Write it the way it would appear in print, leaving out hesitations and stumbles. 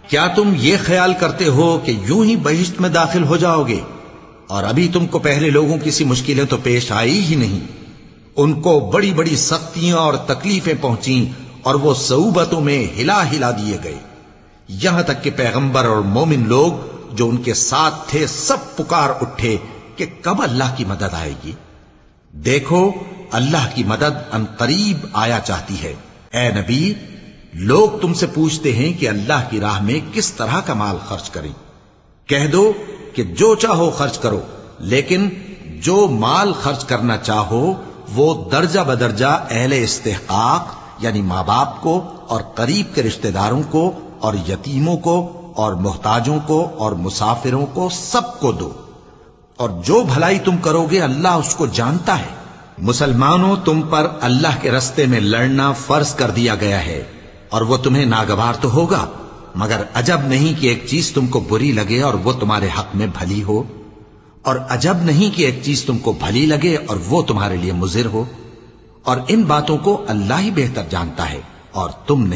کیا تم یہ خیال کرتے ہو کہ یوں ہی بہشت میں داخل ہو جاؤ گے؟ اور ابھی تم کو پہلے لوگوں کی سی مشکلیں تو پیش آئی ہی نہیں. ان کو بڑی بڑی سختیاں اور تکلیفیں پہنچیں اور وہ صعوبتوں میں ہلا ہلا دیے گئے، یہاں تک کہ پیغمبر اور مومن لوگ جو ان کے ساتھ تھے سب پکار اٹھے کہ کب اللہ کی مدد آئے گی. دیکھو اللہ کی مدد ان قریب آیا چاہتی ہے. اے نبی، لوگ تم سے پوچھتے ہیں کہ اللہ کی راہ میں کس طرح کا مال خرچ کریں. کہہ دو کہ جو چاہو خرچ کرو، لیکن جو مال خرچ کرنا چاہو وہ درجہ بدرجہ اہل استحقاق یعنی ماں باپ کو اور قریب کے رشتہ داروں کو اور یتیموں کو اور محتاجوں کو اور مسافروں کو سب کو دو، اور جو بھلائی تم کرو گے اللہ اس کو جانتا ہے. مسلمانوں، تم پر اللہ کے رستے میں لڑنا فرض کر دیا گیا ہے، اور وہ تمہیں ناگوار تو ہوگا، مگر عجب نہیں کہ ایک چیز تم کو بری لگے اور وہ تمہارے حق میں بھلی ہو، اور عجب نہیں کہ ایک چیز تم کو بھلی لگے اور وہ تمہارے لیے مضر ہو. اور ان باتوں کو اللہ ہی بہتر جانتا ہے اور تم نہیں.